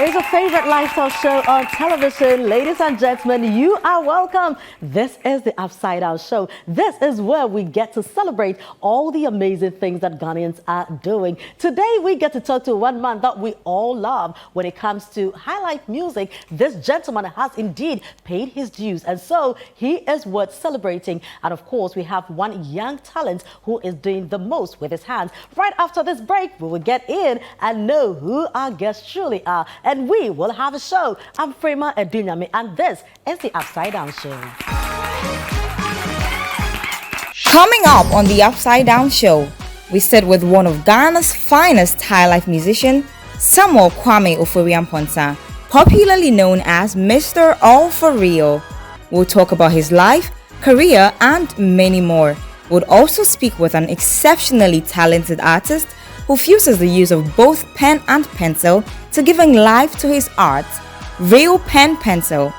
It's your favorite lifestyle show on television. Ladies and gentlemen, you are welcome. This is the Upside Down Show. This is where we get to celebrate all the amazing things that Ghanaians are doing. Today, we get to talk to one man that we all love when it comes to highlight music. This gentleman has indeed paid his dues, and so he is worth celebrating. And of course, we have one young talent who is doing the most with his hands. Right after this break, we will get in and know who our guests truly are. And we will have a show. I'm Frema Edunyame, and this is the Upside Down Show. Coming up on the Upside Down Show, we sit with one of Ghana's finest high-life musicians, Samuel Kwame Ofori Amponsah, popularly known as Mr. Ofori. We'll talk about his life, career, and many more. We'll also speak with an exceptionally talented artist who fuses the use of both pen and pencil to giving life to his art, Real Pen Pencil.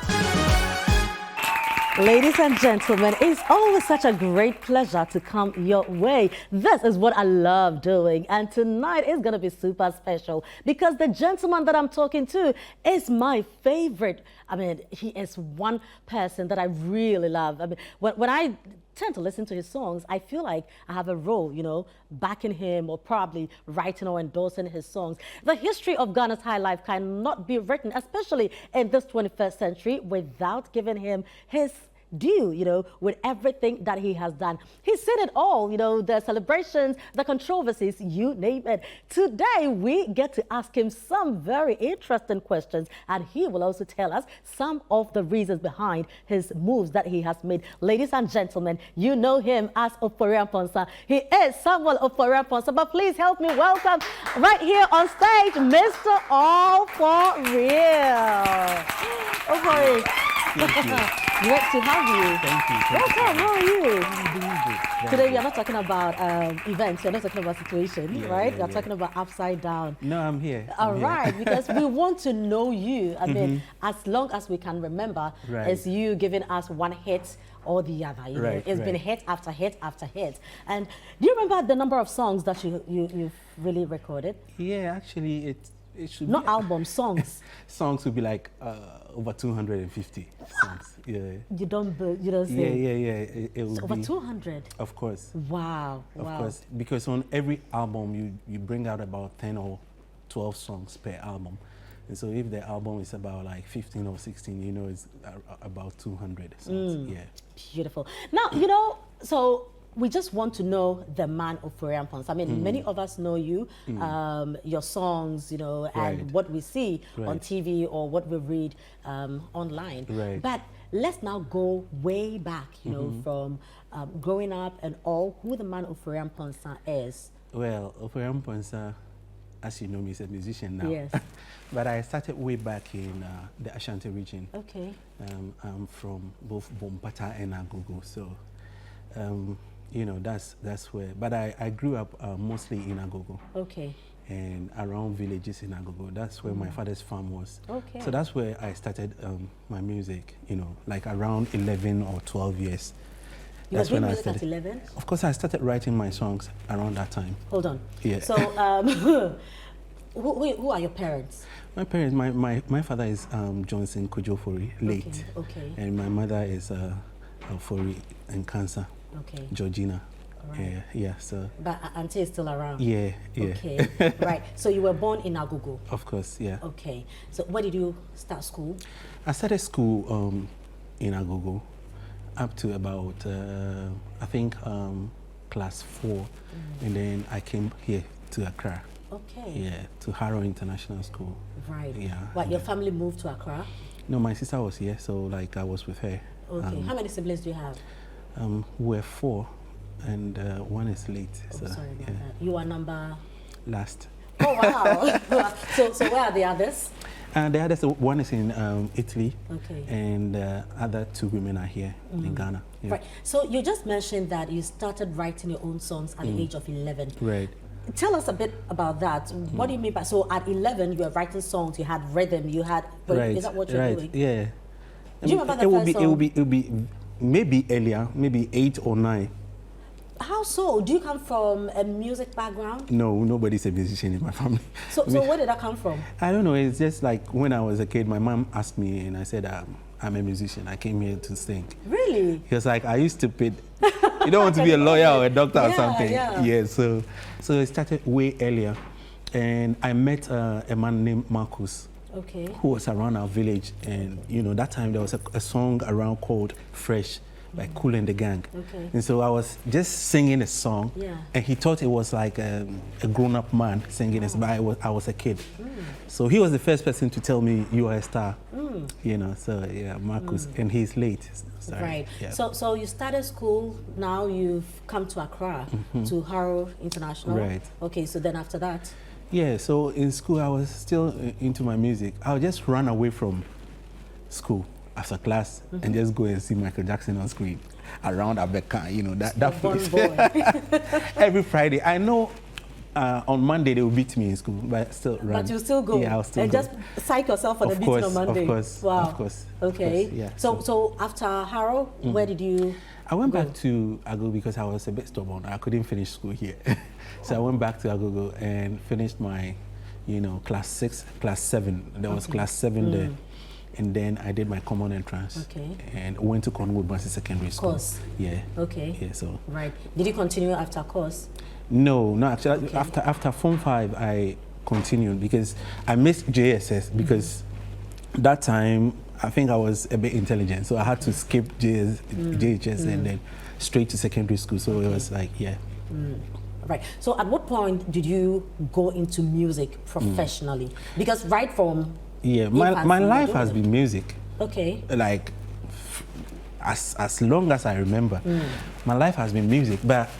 Ladies and gentlemen, it's always such a great pleasure to come your way. This is what I love doing, and tonight is going to be super special because the gentleman that I'm talking to is my favorite. I mean, he is one person that I really love. I mean, when I tend to listen to his songs, I feel like I have a role, you know, backing him or probably writing or endorsing his songs. The history of Ghana's high life cannot be written, especially in this 21st century, without giving him his due, you know, with everything that he has done. He's seen it all, you know, the celebrations, the controversies, you name it. Today, we get to ask him some very interesting questions, and he will also tell us some of the reasons behind his moves that he has made. Ladies and gentlemen, you know him as Ofori Amponsah. He is Samuel Ofori Amponsah, but please help me welcome right here on stage, Mr. All For Real. Ofori. Great to have you. Thank you. Welcome. How are you? I'm doing good. Today we are not talking about events. We're not talking about situations, right? We're talking about Upside Down. No, I'm here. All right, because we want to know you. I mean, as long as we can remember, it's you giving us one hit or the other. You know, it's been hit after hit after hit. And do you remember the number of songs that you've really recorded? Yeah, actually, it should not be albums, songs. Songs would be like over 250 songs. Yeah. You don't say. Yeah. It will over be 200. Of course. Wow. Of course, because on every album you bring out about 10 or 12 songs per album. And so if the album is about like 15 or 16, you know, it's about 200 songs. Yeah. Beautiful. Now, you know, so we just want to know the man Ofori Amponsah. I mean, many of us know you, your songs, you know, and what we see on TV or what we read online. But let's now go way back, you know, from growing up and all, who the man Ofori Amponsah is. Well, Ofori Amponsah, as you know me, is a musician now. Yes. But I started way back in the Ashanti region. Okay. I'm from both Bompata and Agogo, so you know, that's where. But I grew up mostly in Agogo. Okay. And around villages in Agogo. That's where my father's farm was. Okay. So that's where I started my music, you know, like around 11 or 12 years. That's when I started. At 11? Of course, I started writing my songs around that time. Hold on. Yeah. So, who are your parents? My parents, my father is Johnson Kojo Ofori, late. Okay. And my mother is Ofori and Cancer. Okay. Georgina. Right. Yeah, so. But auntie is still around? Yeah. Okay, right. So you were born in Agogo? Of course, yeah. Okay. So where did you start school? I started school in Agogo up to about, I think, class 4. And then I came here to Accra. Okay. Yeah, to Harrow International School. Right. Yeah. What, your family moved to Accra? No, my sister was here, so like I was with her. Okay. How many siblings do you have? We're 4, and one is late. Oh, so, sorry about that. You are number? Last. Oh, wow. so where are the others? The others, one is in Italy. Okay. And the other 2 women are here in Ghana. Yeah. Right. So you just mentioned that you started writing your own songs at the age of 11. Right. Tell us a bit about that. What do you mean by, so at 11 you were writing songs, you had rhythm, you had, is that what you're doing? Yeah. Do you remember the first song? It will be maybe earlier, maybe 8 or 9. How so? Do you come from a music background? No, nobody's a musician in my family. So where did that come from? I don't know. It's just like when I was a kid, my mom asked me, and I said, I'm a musician. I came here to sing. Really? He was like, are you stupid? You don't want to be a lawyer or a doctor or something. Yeah. So it started way earlier. And I met a man named Marcus, okay, who was around our village. And, you know, that time there was a song around called Fresh, by Kool and the Gang. Okay. And so I was just singing a song, yeah, and he thought it was like a grown-up man singing it, but I was a kid. So he was the first person to tell me, you are a star. You know, so yeah, Marcus, and he's late. Sorry. Right. Yeah. So you started school, now you've come to Accra, to Harrow International. Right. Okay, so then after that? Yeah, so in school I was still into my music. I would just run away from school after class and just go and see Michael Jackson on screen around Abeka, you know, that place. Boy. Every Friday. I know on Monday they will beat me in school, but I still run. But you still go? Yeah, I'll still and go. just psych yourself for the beating on Monday? Of course, wow. of course. Okay. Of course, yeah. So after Harrow, where did you I went go? back to Agogo because I was a bit stubborn. I couldn't finish school here. So I went back to Agogo and finished my, you know, class 6, class 7. There was class 7 there. And then I did my common entrance. Okay. And went to Conwood Mercy Secondary School. Course. Yeah. Okay. Yeah, so. Right. Did you continue after course? No, actually, after Form 5, I continued because I missed JSS because that time, I think I was a bit intelligent. So I had to skip JHS and then straight to secondary school. So it was like, yeah. Right. So at what point did you go into music professionally? Because right from my life has been music. Okay. Like as long as I remember, my life has been music. But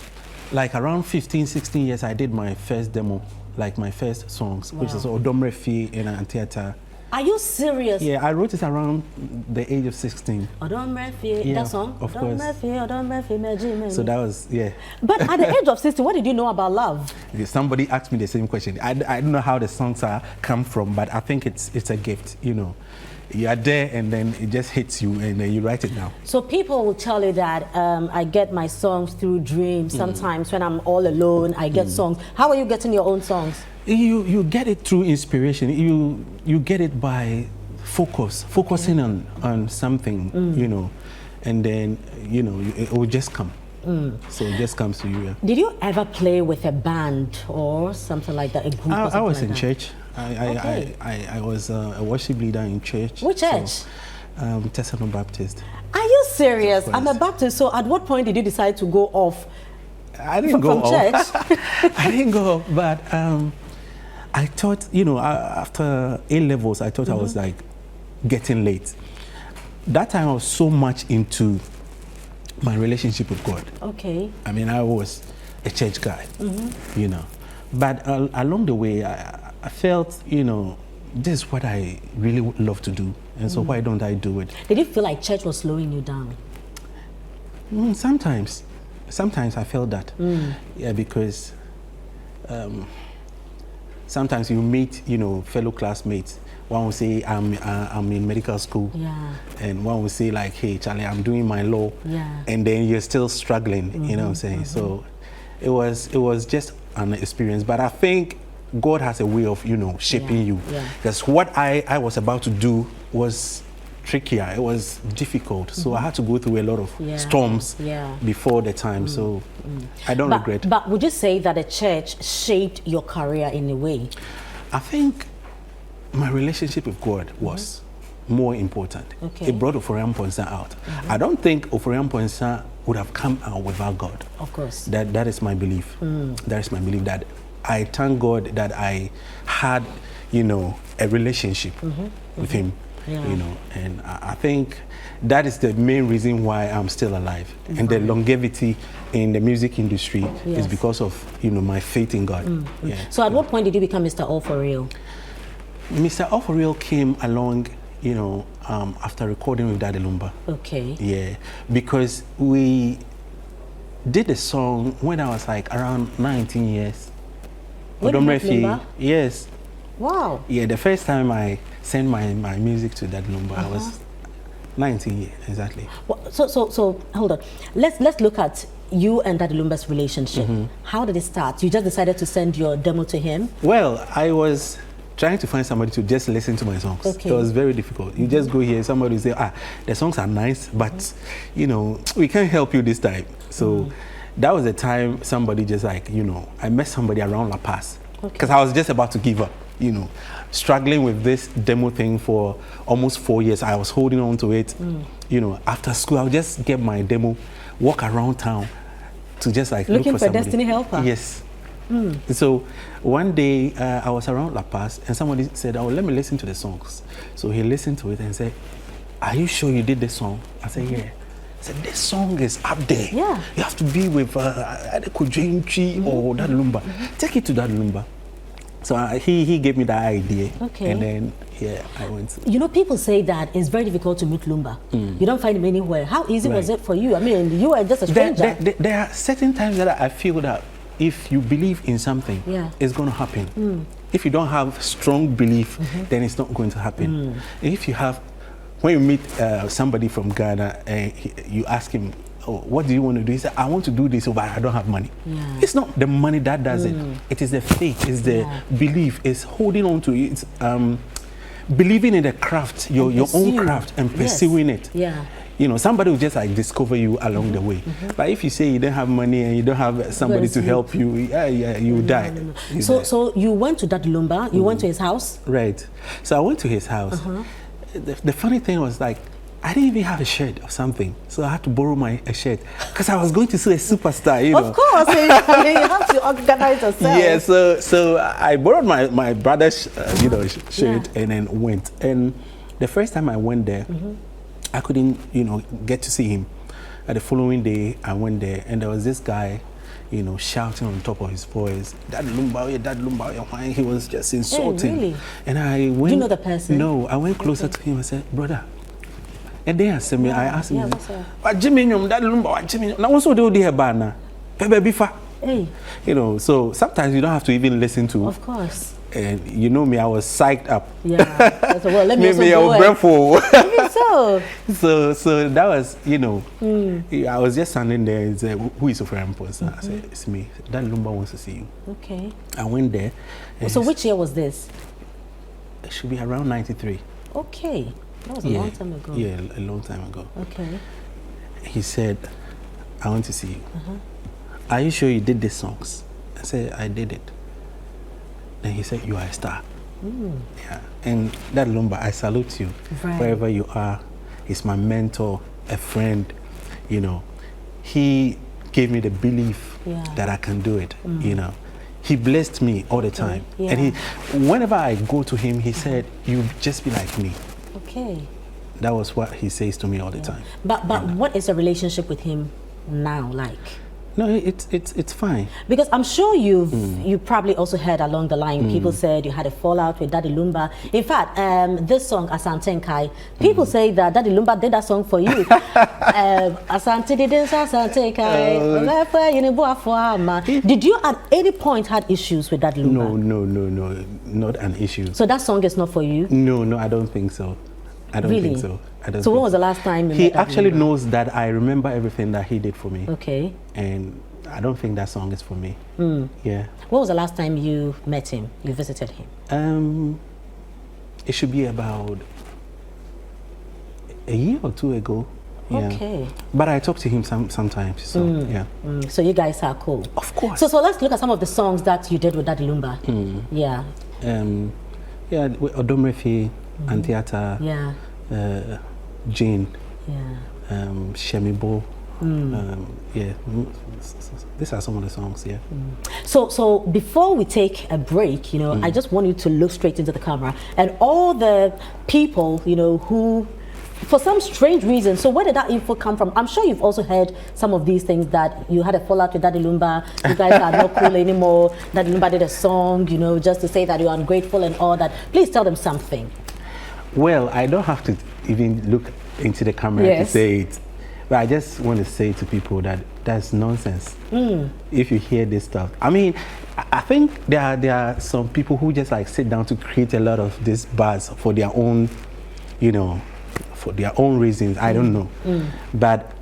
like around 15, 16 years, I did my first demo, like my first songs, which is Odomre Fee and Theater. Are you serious? Yeah, I wrote it around the age of 16. Odomre Fee, that song? Of course. Odomre Fee, so that was, yeah. But at the age of 16, what did you know about love? Somebody asked me the same question. I don't know how the songs come from, but I think it's a gift, you know. You are there and then it just hits you and then you write it down. So people will tell you that I get my songs through dreams. Sometimes when I'm all alone, I get songs. How are you getting your own songs? You get it through inspiration. You get it by focusing on something, you know, and then, you know, it will just come. So it just comes to you. Yeah. Did you ever play with a band or something like that, a group? I was in church. Okay. I was a worship leader in church. Which church? So, Tessalon Baptist. Are you serious? I'm a Baptist. So at what point did you decide to go off? I didn't go from off. church? I didn't go off, but I thought, you know, after A levels, I thought I was like getting late. That time I was so much into my relationship with God. Okay. I mean, I was a church guy, you know. But along the way, I felt, you know, this is what I really would love to do. And so why don't I do it? Did you feel like church was slowing you down? Sometimes. Sometimes I felt that. Yeah, because sometimes you meet, you know, fellow classmates. One will say, I'm in medical school. Yeah. And one will say like, hey, Charlie, I'm doing my law. Yeah. And then you're still struggling, you know what I'm saying? So it was just an experience. But I think God has a way of, you know, shaping you. Yeah. Because what I was about to do was trickier. It was difficult. So I had to go through a lot of storms before the time. So I don't regret. But would you say that the church shaped your career in a way? I think my relationship with God was more important. Okay. It brought Ofori Amponsah out. I don't think Ofori Amponsah would have come out without God. Of course. That is my belief. That is my belief, that I thank God that I had, you know, a relationship with Him. Yeah. You know, and I think that is the main reason why I'm still alive. And the longevity in the music industry is because of, you know, my faith in God. Yeah. So at what point did you become Mr. Ofori? Mr. Ofori came along, you know, after recording with Daddy Lumba. Okay. Yeah, because we did a song when I was like around 19 years. With Lumba? Yes. Wow. Yeah, the first time I sent my music to Daddy Lumba, I was 19 years, exactly. Well, so hold on. Let's look at you and Daddy Lumba's relationship. How did it start? You just decided to send your demo to him? Well, I was trying to find somebody to just listen to my songs. Okay. It was very difficult. You just go here, somebody will say, the songs are nice, but you know, we can't help you this time. So that was the time somebody just like, you know, I met somebody around La Paz because I was just about to give up, you know, struggling with this demo thing for almost 4 years. I was holding on to it. You know, after school, I would just get my demo, walk around town to just like looking look for somebody. Destiny helper. Yes. So one day I was around La Paz and somebody said, oh, let me listen to the songs. So he listened to it and said, are you sure you did this song? I said, yeah. I said, this song is up there. Yeah. You have to be with either Kujenchi or Daddy Lumba. Take it to Daddy Lumba. So he gave me that idea. Okay. And then, yeah, I went. You know, people say that it's very difficult to meet Lumba. You don't find him anywhere. How easy was it for you? I mean, you were just a stranger. There are certain times that I feel that if you believe in something, it's going to happen. If you don't have strong belief, then it's not going to happen. If you have, when you meet somebody from Ghana and you ask him, oh, what do you want to do? He said, I want to do this, but I don't have money. It's not the money that does it. It is the faith, it's the belief, it's holding on to it, it's believing in the craft, your own craft, and pursuing it. You know, somebody will just like discover you along the way. But if you say you don't have money and you don't have somebody to help you, you will die. So you went to Daddy Lumba, you went to his house? Right. So I went to his house. The funny thing was like, I didn't even have a shirt or something, so I had to borrow a shirt because I was going to see a superstar, you know. Of course, you have to organize yourself. Yeah, so I borrowed my brother's, you know, shirt and then went. And the first time I went there, I couldn't, you know, get to see him. The following day, I went there, and there was this guy, you know, shouting on top of his voice, Daddy Lumba, Daddy Lumba, he was just insulting. Really? And I went. Do you know the person? No, I went closer to him and said, brother. And then I asked him, what Jimmy, Daddy Lumba, what Jimmy? Now also do the banner, baby bifa. Hey. You know, so sometimes you don't have to even listen to. Of course. And you know me, I was psyched up. Yeah. So, well, let me Maybe I was grateful. So that was, you know, I was just standing there and said, who is Ofori Amponsah? I said, it's me. Daddy Lumba wants to see you. Okay. I went there. So which year was this? It should be around 93. Okay. That was a long time ago. Yeah, a long time ago. Okay. He said, I want to see you. Are you sure you did these songs? I said, I did it. Then he said, you are a star. Yeah. And Daddy Lumba, I salute you wherever you are. He's my mentor, a friend. You know, he gave me the belief that I can do it. You know, he blessed me all the time. And whenever I go to him, he said, you just be like me. Okay. That was what he says to me all the time. But what is the relationship with him now like? No, it's fine. Because I'm sure you probably also heard along the line, people said you had a fallout with Daddy Lumba. In fact, this song, Asante Nkai, people say that Daddy Lumba did that song for you. Asante didn't Asante Nkai. Did you at any point had issues with Daddy Lumba? No, not an issue. So that song is not for you? No, I don't think so. I don't think so. So when was the last time you He met Daddy actually Lumba? knows that I remember everything that he did for me. Okay. And I don't think that song is for me. Yeah. When was the last time you met him, you visited him? It should be about a year or two ago. Yeah. Okay. But I talk to him sometimes, so yeah. So you guys are cool. Of course. So let's look at some of the songs that you did with Daddy Lumba. Yeah. Yeah, with Odomrefi, Antiata, Jane, Shemibo. Yeah, these are some of the songs. Yeah. So before we take a break, you know, I just want you to look straight into the camera and all the people, you know, who, for some strange reason. So where did that info come from? I'm sure you've also heard some of these things, that you had a fallout with Daddy Lumba. You guys are not cool anymore. Daddy Lumba did a song, you know, just to say that you're ungrateful and all that. Please tell them something. Well, I don't have to even look into the camera to say it. But I just want to say to people that that's nonsense. If you hear this stuff, I mean, I think there are some people who just like sit down to create a lot of this buzz for their own, you know, for their own reasons. I don't know. But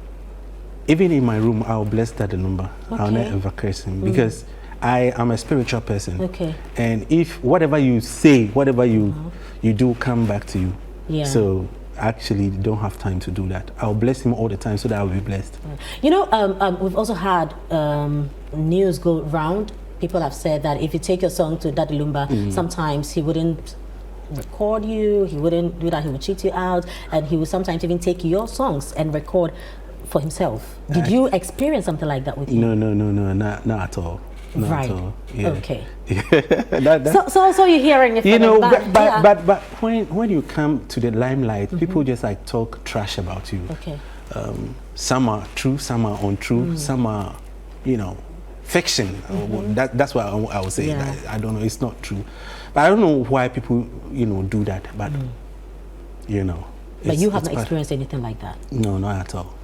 even in my room, I'll bless that number. I'll never curse him because I am a spiritual person. Okay. And if whatever you say, whatever you do, come back to you. Yeah. So actually don't have time to do that. I'll bless him all the time so that I'll be blessed. You know, we've also had news go round. People have said that if you take your song to Daddy Lumba, sometimes he wouldn't record you, he wouldn't do that, he would cheat you out, and he would sometimes even take your songs and record for himself. Did you experience something like that with him? No, not at all. Not right. at all. Yeah. Okay. So you're hearing it from you know, him, but when you come to the limelight, people just like talk trash about you. Okay. Some are true, some are untrue, some are, you know, fiction. That's what I would say. Yeah. I don't know. It's not true, but I don't know why people, you know, do that. But you know. But you haven't experienced anything like that. No, not at all.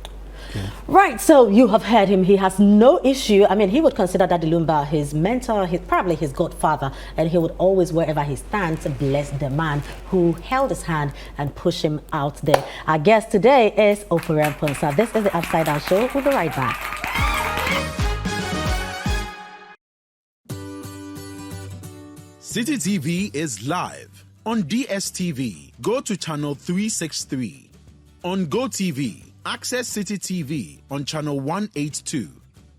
Yeah. Right, so you have heard him. He has no issue. I mean, he would consider Daddy Lumba his mentor, probably his godfather, and he would always, wherever he stands, bless the man who held his hand and pushed him out there. Our guest today is Ofori Amponsah. This is the Upside Down Show. We'll be right back. Citi TV is live on DSTV. Go to channel 363. On GoTV, access Citi TV on channel 182.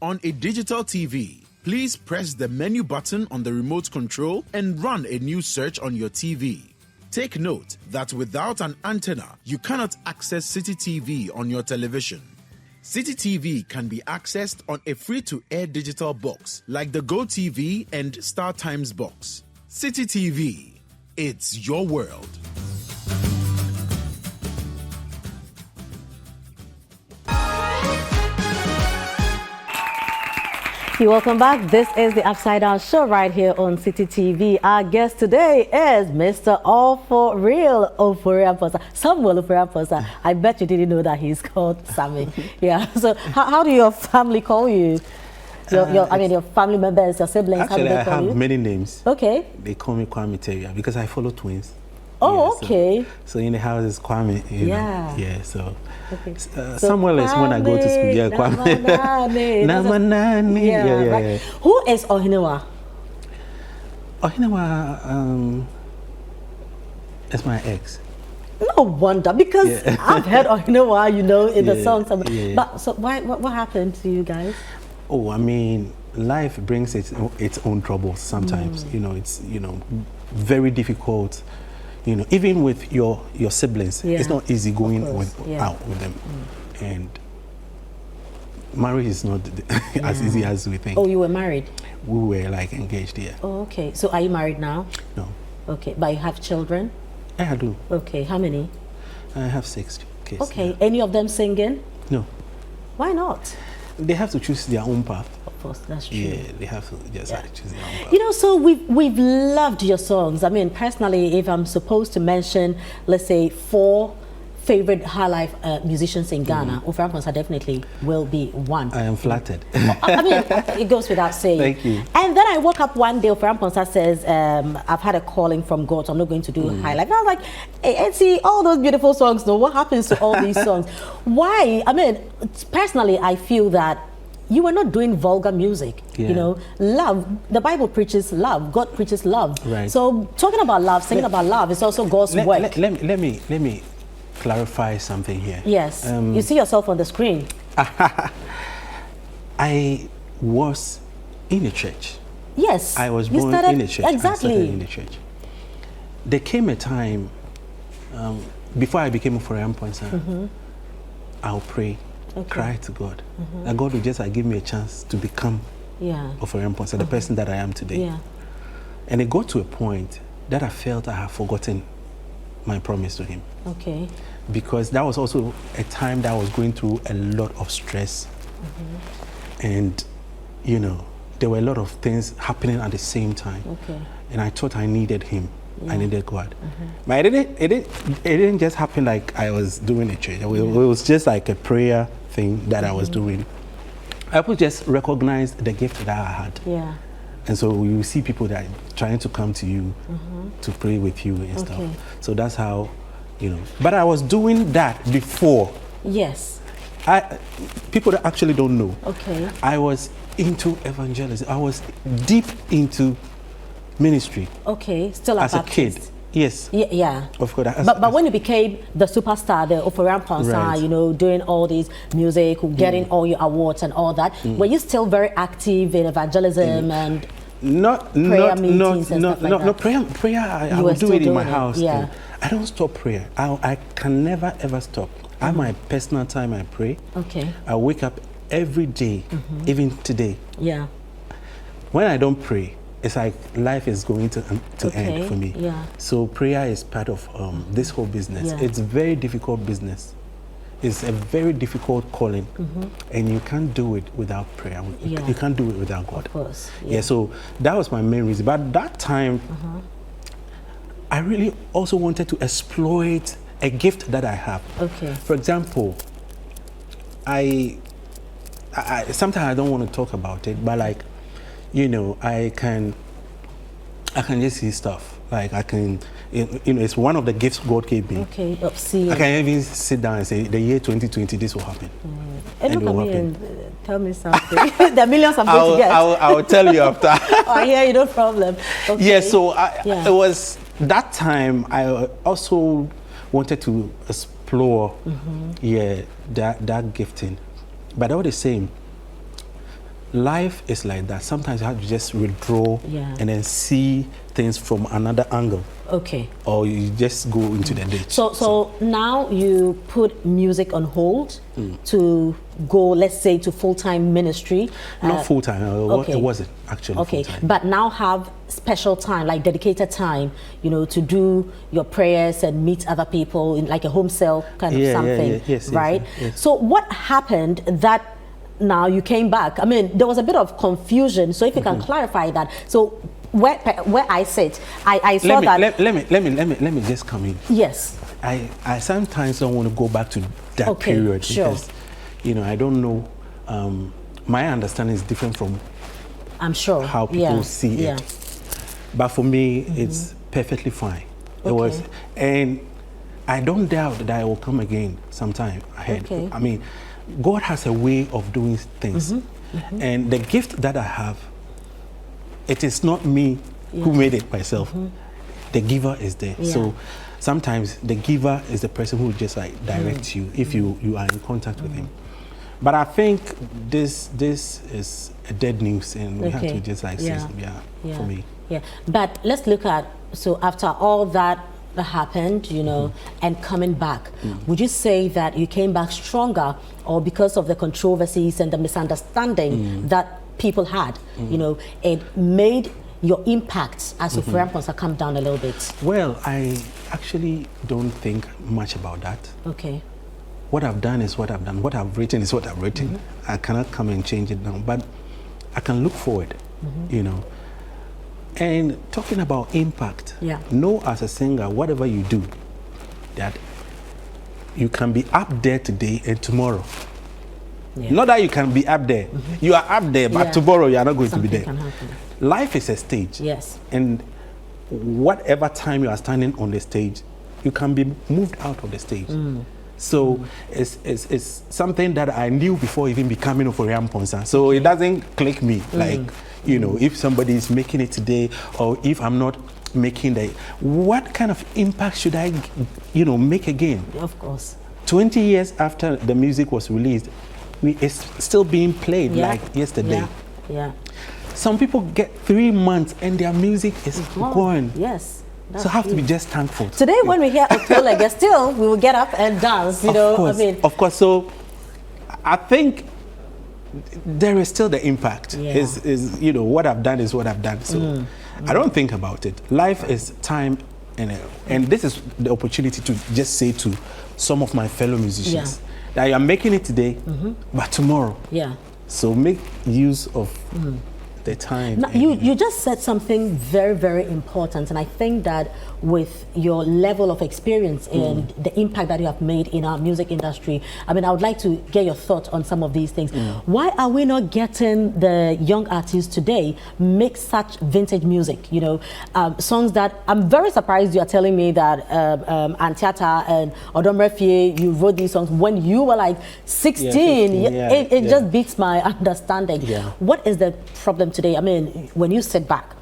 On a digital TV, please press the menu button on the remote control and run a new search on your TV. Take note that without an antenna, you cannot access Citi TV on your television. Citi TV can be accessed on a free-to-air digital box like the GoTV and Star Times box. Citi TV, it's your world. Welcome back. This is the Upside Down Show right here on Citi TV. Our guest today is Mr. Ofori Amponsah. Samuel Ofori Amponsah. I bet you didn't know that he's called Sammy. Yeah. So how do your family call you? Your family members, your siblings. Actually, how do they call I have you? many names. Okay. They call me Kwame Teria because I follow twins. Oh, yeah, okay. So in the house is Kwame. You know. Yeah. So, okay. So Samuel is when I go to school. Yeah, Kwame. Namanani. Yeah, right. Who is Ohinewa? Ohinewa is my ex. No wonder, because I've heard Ohinewa, you know, in the songs. Yeah. But so what happened to you guys? Oh, I mean, life brings its own troubles sometimes. You know, it's, you know, very difficult. You know, even with your siblings, it's not easy going out with them. And marriage is not as easy as we think. Oh, you were married? We were like engaged, yeah. Oh, okay. So are you married now? No. Okay, but you have children? I do. Okay, how many? I have 6 kids. Okay, yeah. any of them singing? No. Why not? They have to choose their own path. Of course, that's true. Yeah, they have to just choose their own path. You know, so we've loved your songs. I mean, personally, if I'm supposed to mention, let's say, 4 favorite high life musicians in Ghana, Ofori Amponsah definitely will be one. I am flattered. I mean, it goes without saying. Thank you. And then I woke up one day, Ofori Amponsah says, I've had a calling from God, so I'm not going to do high life. And I was like, hey, and see, all those beautiful songs, though, what happens to all these songs? Why? I mean, personally, I feel that you were not doing vulgar music. You know, love, the Bible preaches love, God preaches love. Right. So talking about love, singing about love is also God's work. Let me clarify something here. Yes. You see yourself on the screen. I was in a church. Yes. I was born in a church. Exactly. I started in the church. There came a time before I became Ofori Amponsah, I'll pray, cry to God. And God will just give me a chance to become Ofori Amponsah, the person that I am today. Yeah. And it got to a point that I felt I had forgotten my promise to him. Okay. Because that was also a time that I was going through a lot of stress. And, you know, there were a lot of things happening at the same time. Okay. And I thought I needed him. I needed God. But it didn't just happen like I was doing a church. It was just like a prayer thing that I was doing. I would just recognize the gift that I had. Yeah. And so you see people that are trying to come to you to pray with you and stuff. So that's how you know. But I was doing that before. Yes. People that actually don't know. Okay. I was into evangelism. I was deep into ministry. Okay, still as a kid. Yes. Yeah. Of course. But when you became the superstar, the Ofori Amponsah, right. you know, doing all these music, getting all your awards and all that, were you still very active in evangelism and prayer meetings and stuff like that? No, prayer, I will do it in my house. Yeah. I don't stop prayer. I can never, ever stop. I have my personal time I pray. Okay. I wake up every day, even today. Yeah. When I don't pray, it's like life is going to end for me. Yeah. So prayer is part of this whole business. Yeah. It's a very difficult business. It's a very difficult calling, and you can't do it without prayer. You can't do it without God. Of course. Yeah, so that was my main reason. But that time, I really also wanted to exploit a gift that I have. Okay. For example, I sometimes I don't want to talk about it, but like, you know, I can just see stuff. Like I can, you know, it's one of the gifts God gave me. Okay, see. I can even sit down and say, the year 2020, this will happen. And look at me and tell me something. There are millions I'm going to get. I'll tell you after. Oh, yeah, no problem. Okay. Yeah, so it was that time I also wanted to explore, that gifting. But all the same, life is like that. Sometimes you have to just withdraw and then see things from another angle. Okay. Or you just go into the ditch. So now you put music on hold to go, let's say, to full-time ministry. Not full-time. It wasn't actually full-time. But now have special time, like dedicated time, you know, to do your prayers and meet other people in like a home cell kind of something, right? Yes. So what happened that now you came back? I mean, there was a bit of confusion. So if you can clarify that. So where I sit, I saw that. Let me just come in. Yes. I sometimes don't want to go back to that period because, you know, I don't know. My understanding is different from, I'm sure, how people see it. But for me, it's perfectly fine. It was, and I don't doubt that I will come again sometime ahead. I mean, God has a way of doing things, and the gift that I have, it is not me who made it myself. The giver is there. So sometimes the giver is the person who just like directs you if you are in contact with him. But I think this is a dead news, and we have to just like say, for me. Yeah, but let's look at, so after all that happened, you know, and coming back, would you say that you came back stronger, or because of the controversies and the misunderstanding that people had, you know, it made your impact as Ofori Amponsah come down a little bit? Well, I actually don't think much about that. Okay. What I've done is what I've done. What I've written is what I've written. I cannot come and change it now, but I can look forward, you know. And talking about impact, know as a singer, whatever you do, that you can be up there today and tomorrow. Not that you can be up there. You are up there, but tomorrow you are not going to be there. Life is a stage. Yes. And whatever time you are standing on the stage, you can be moved out of the stage. So it's something that I knew before even becoming Ofori Amponsah. So it doesn't click me like, you know, if somebody is making it today, or if I'm not making the, what kind of impact should I, you know, make again? Of course. 20 years after the music was released, it's still being played like yesterday. Some people get 3 months and their music is gone. Yes. So I have to be just thankful. Today when we hear Otolega, still we will get up and dance, you know. Course, I mean, of course. So I think there is still the impact. Is you know, what I've done is what I've done. So I don't think about it. Life is time, and this is the opportunity to just say to some of my fellow musicians that I'm making it today, but tomorrow. So make use of the time. Now, you just said something very, very important, and I think that with your level of experience and the impact that you have made in our music industry, I mean, I would like to get your thoughts on some of these things. Why are we not getting the young artists today make such vintage music? You know, songs that I'm very surprised you are telling me that Antiata and Odomrefie, you wrote these songs when you were like 16. 15, it just beats my understanding. Yeah. What is the problem today? I mean, when you sit back,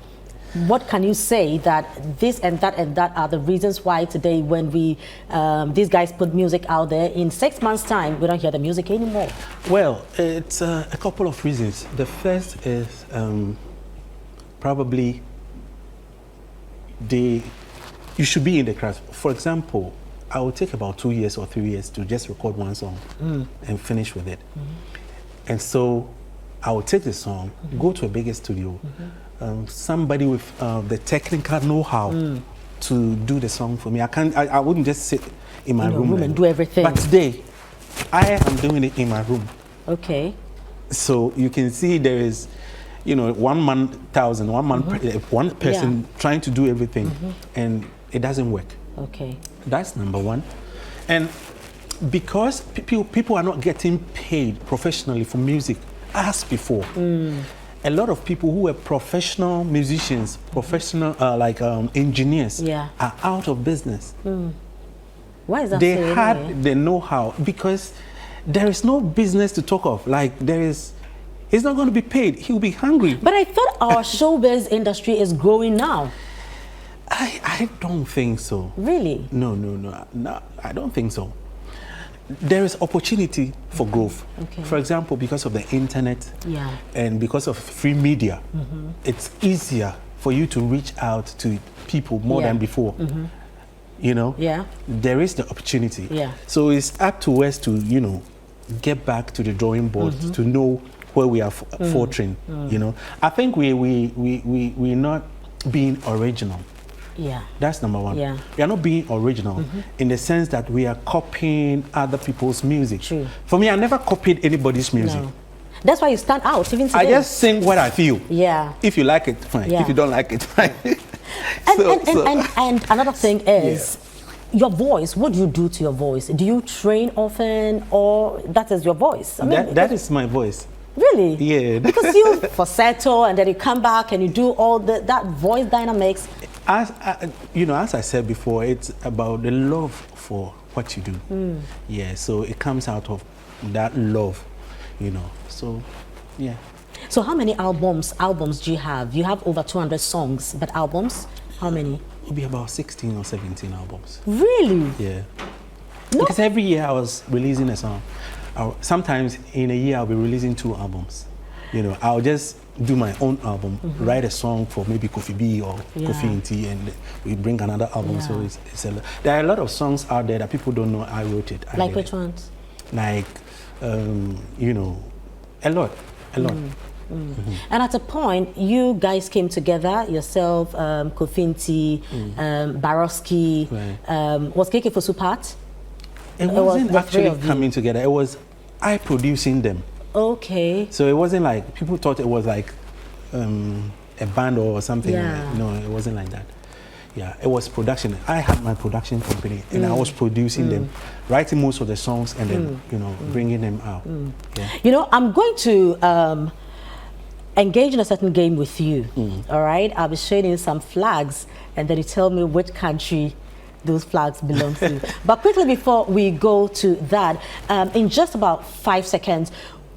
what can you say that this and that are the reasons why today when we these guys put music out there, in 6 months time we don't hear the music anymore? Well, it's a couple of reasons. The first is probably you should be in the class. For example, I would take about 2 years or 3 years to just record one song and finish with it. And so I would take the song, go to a bigger studio, somebody with the technical know-how to do the song for me. I wouldn't just sit in my room and do everything. But today, I am doing it in my room. Okay. So you can see there is, you know, one person trying to do everything, and it doesn't work. Okay. That's number one. And because people are not getting paid professionally for music as before, a lot of people who were professional musicians, professional engineers, are out of business. Why is that? They had the know-how, because there is no business to talk of. Like he's not going to be paid. He'll be hungry. But I thought our showbiz industry is growing now. I don't think so. Really? No, I don't think so. There is opportunity for growth. Okay. For example, because of the internet and because of free media, it's easier for you to reach out to people more than before. You know? Yeah. There is the opportunity. Yeah. So it's up to us to, you know, get back to the drawing board to know where we are faltering. You know? I think we're not being original. Yeah. That's number one. Yeah. We are not being original in the sense that we are copying other people's music. True. For me, I never copied anybody's music. No. That's why you stand out, even today. I just sing what I feel. Yeah. If you like it, fine. Yeah. If you don't like it, fine. And another thing is your voice. What do you do to your voice? Do you train often, or that is your voice? I mean, that is my voice. Really? Yeah. Because you falsetto and then you come back and you do all that voice dynamics. As I said before, it's about the love for what you do. Yeah, so it comes out of that love, you know. So, yeah. So how many albums do you have? You have over 200 songs, but albums, how many? It'll be about 16 or 17 albums. Really? Yeah. No. Because every year I was releasing a song. Sometimes in a year I'll be releasing 2 albums. You know, I'll just do my own album, write a song for maybe Kofi B or Kofi Nti, and we bring another album. So there are a lot of songs out there that people don't know I wrote it. Like which ones? Like, you know, a lot. And at a point, you guys came together, yourself, Kofi Nti, Barowski, was KK Fosu part? It wasn't actually coming together. It was I producing them. Okay. So it wasn't like, people thought it was like a band or something. Like, no, it wasn't like that. Yeah, it was production. I had my production company and I was producing them, writing most of the songs and then, you know, bringing them out. Yeah. You know, I'm going to engage in a certain game with you, all right? I'll be showing you some flags and then you tell me which country those flags belong to. But quickly before we go to that, in just about 5 seconds,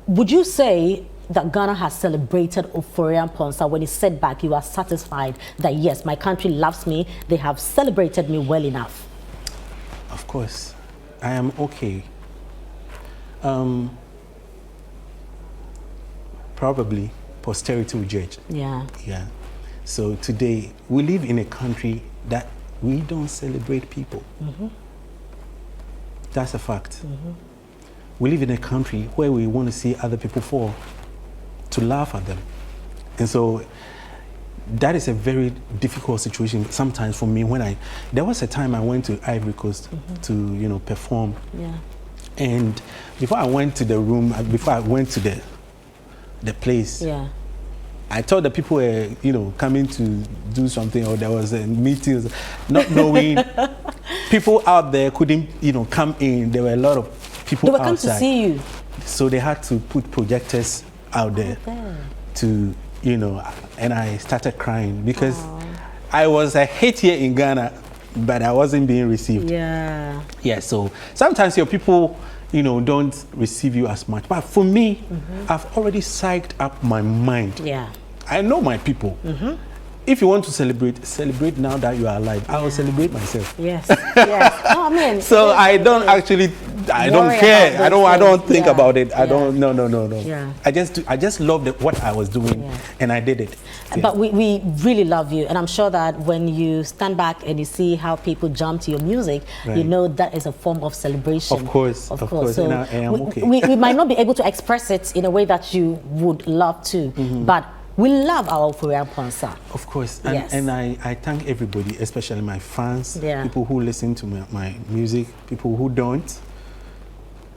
would you say that Ghana has celebrated Ofori Amponsah? When you sit back, you are satisfied that yes, my country loves me, they have celebrated me well enough? Of course, I am okay. Probably posterity will judge. Yeah. Yeah. So today, we live in a country that we don't celebrate people. That's a fact. We live in a country where we want to see other people fall, to laugh at them. And so that is a very difficult situation sometimes for me. There was a time I went to Ivory Coast to, you know, perform. Yeah. And before I went to the room, before I went to the place, I thought the people were, coming to do something, or there was a meeting, not knowing. People out there couldn't, come in. There were a lot of people They were outside. come to see you. So they had to put projectors out there to, and I started crying because I was a hit here in Ghana, but I wasn't being received. Yeah. Yeah, so sometimes your people, don't receive you as much. But for me, I've already psyched up my mind. Yeah. I know my people. If you want to celebrate now that you are alive. I will celebrate myself. Yes. Yes. No, I mean. So I don't actually, I don't care. I don't think about it. I don't. No. Yeah. I just loved what I was doing, and I did it. Yeah. But we really love you, and I'm sure that when you stand back and you see how people jump to your music, you know that is a form of celebration. Of course. So and I am okay. we might not be able to express it in a way that you would love to, but we love our Ofori Amponsah. Of course, and I thank everybody, especially my fans, people who listen to my music, people who don't,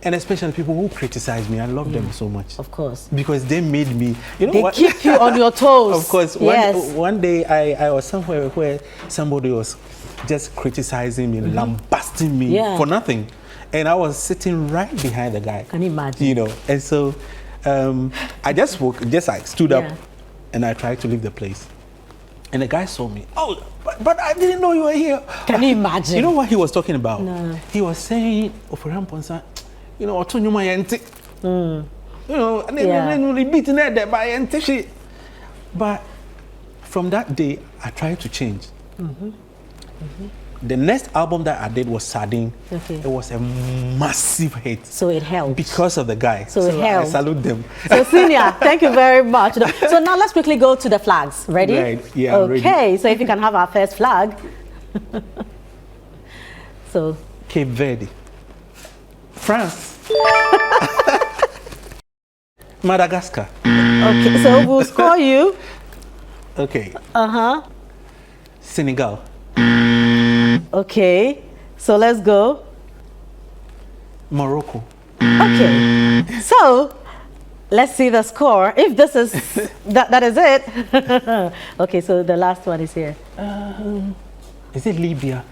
and especially people who criticize me. I love them so much. Of course. Because they made me, they keep you on your toes. Of course. One day I was somewhere where somebody was just criticizing me, lambasting me for nothing. And I was sitting right behind the guy. Can you imagine? And so I just stood up. And I tried to leave the place. And the guy saw me. Oh, but I didn't know you were here. Can you imagine? You know what he was talking about? No. He was saying, Ofori Amponsah, Otonyuma yente. But from that day, I tried to change. The next album that I did was Sardine. It was a massive hit. So it helped. Because of the guy. So it helped. I salute them. So Senior, thank you very much. So now let's quickly go to the flags. Ready? Right. Yeah, okay, I'm ready. So if you can have our first flag. So. Cape Verde. France. Madagascar. Okay, so we'll score you. Okay. Senegal. Okay, so let's go. Morocco. Okay, so let's see the score. If this is that is it. Okay, so the last one is here. Is it Libya?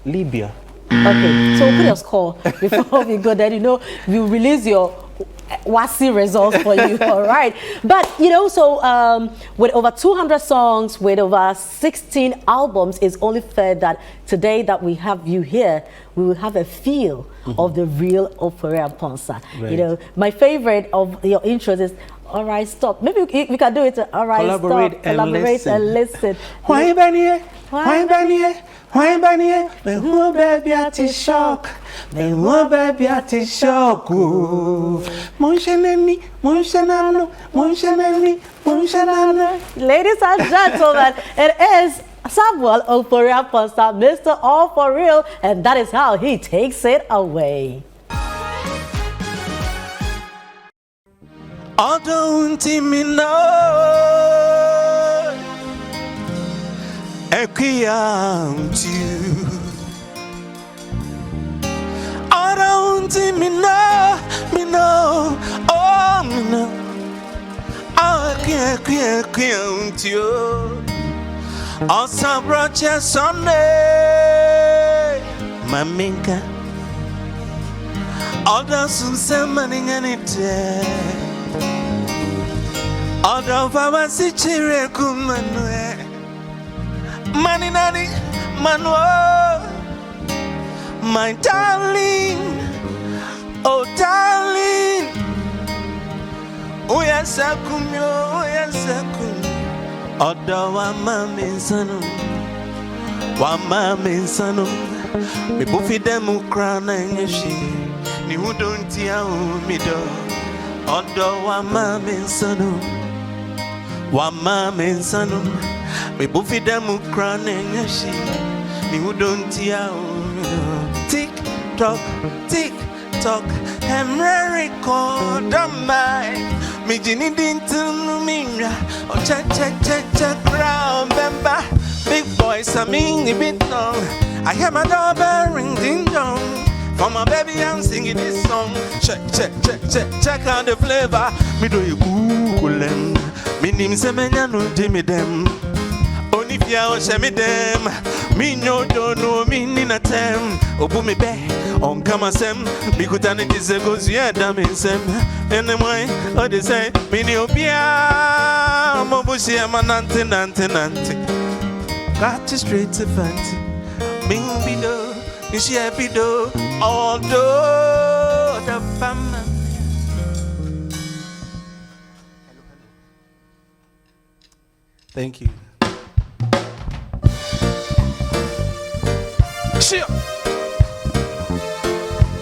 Libya. Okay, so put your score before we go. Then we'll release your WASI results for you. All right, but so with over 200 songs, with over 16 albums, it's only fair that today that we have you here, we will have a feel of the real Ofori Amponsah. Right. My favorite of your intros is all right, stop. Maybe we can do it. All right, collaborate stop. And listen. Why baniye? Why baniye? Why baniye? Me who baby at shock. Me who baby at shock. Monshanani, monshanano, monshanani, monshanano. Ladies and gentlemen, it is Samuel Ofori Amponsah, Mr. All For Real, and that is how he takes it away. I don't me know. Equiam to you. I don't me know. Oh, me know. I can't to you. Also, Roger Sunday, my minka. All the sun morning and it. Although I see children come money, my darling, oh darling, oh yes, I come, oh yes, I come. Although I'm a mensano, me buffy them crown and she, you don't tell me, although I'm a mensano. Wama mensano me buffy them crying she me who don't hear tick tock and record on my me jinny didn't mean oh check round bemba big boys I mean a bit long I hear my doorbell ring ding dong for my baby I'm singing this song check out the flavor me do you Google them Minim semenya no dimidem. Onifia o shemidem. Minyo dono minina tem. Obu me be on kamasem. Bikutani disegos yada minsem. Anyway, what they say, Miniopia Mobusia manante nante. Got you straight to fancy. Mimbido, Nishiabido, although the family. Thank you.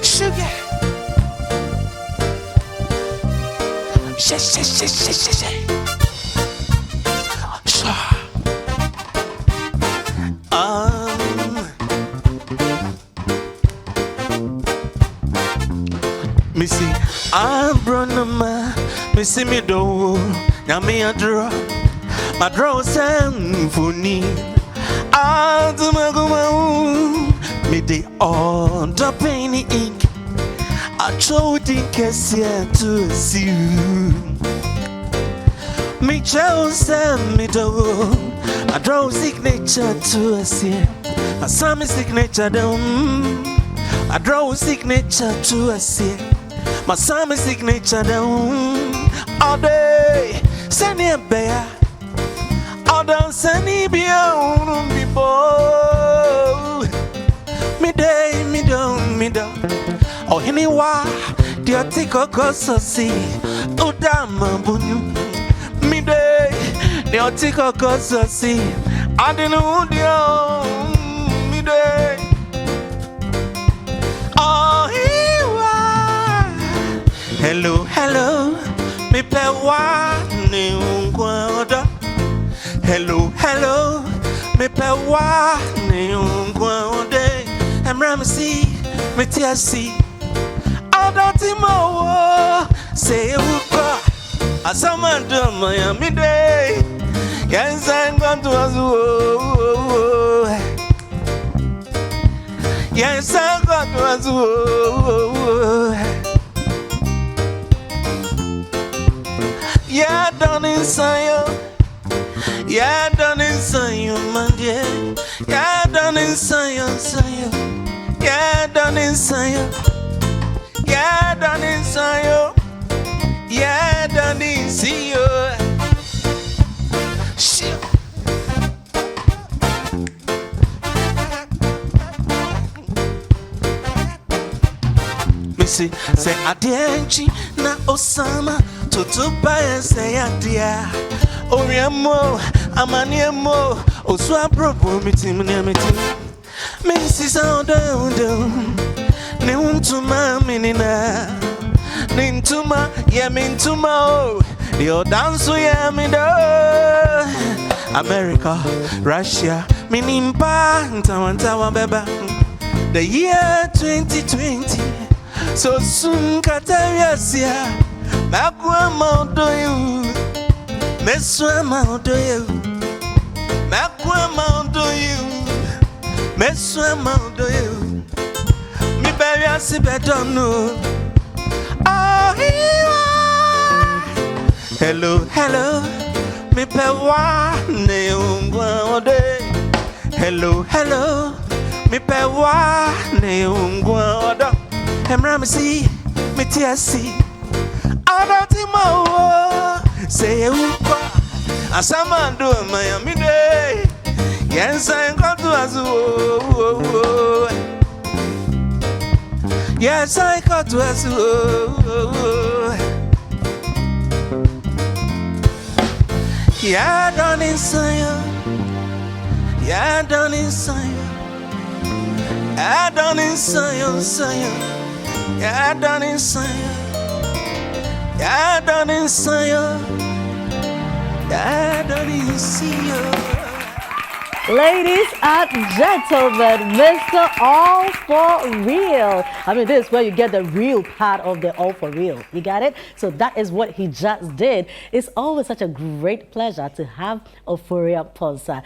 Sugar. Missy, I'm Brunama, Missy me do, Yami a draw, my draw symphony. I'll do my go, me the on the penny ink. I told in case to see you. Me chose me do. I draw signature to see. I saw me signature down. I draw signature to see. My saw me signature down. All day, send it bear. All down, send it beyond people. Me day, me down. Oh, anyway, the article goes so see. Oh, damn, me day, the article goes so see. I didn't know the me day. Oh, hello, me pay one new guada. Hello, me pay one new guada. I'm Ramsey, me TSC. Adatimo say uka asamando Miami day. Yes, I'm going to Azu. Yes, I'm going to Azu. Yeah, done inside you. Yeah, done inside you, man. Yeah, done inside you. Yeah, done inside you. Yeah, done inside you. Yeah, done inside you. Shit. Me say adienchi na Osama tutupa say adia. Oriamo amaniemo oswa propo mitim. Me see sound down. Nintuma minina, Nintuma, yeah, Mintuma, oh, your dance, yeah, me do. America, Russia, Minimpa, Tawantawa Beba. The year 2020, so soon, Catariasia, Maguama do you, Messuama do you, Maguama do you, Messuama do you. Baby, I see better no. Oh, hello, me pe wa ne ungwa ode. Hello, me pe wa ne ungwa odo. Emra me see, me tia see. Adatimo say upa. Asamando Miami day. Yes, I'm going to Azu. Yes, I got to us. Yeah, done inside you. Yeah, done inside you. Yeah, done inside you. Yeah, done inside you. Yeah, done inside you. Yeah, done inside you. Ladies and gentlemen, Mr. All For Real. I mean, this is where you get the real part of the All For Real. You got it? So that is what he just did. It's always such a great pleasure to have Ofori Amponsah.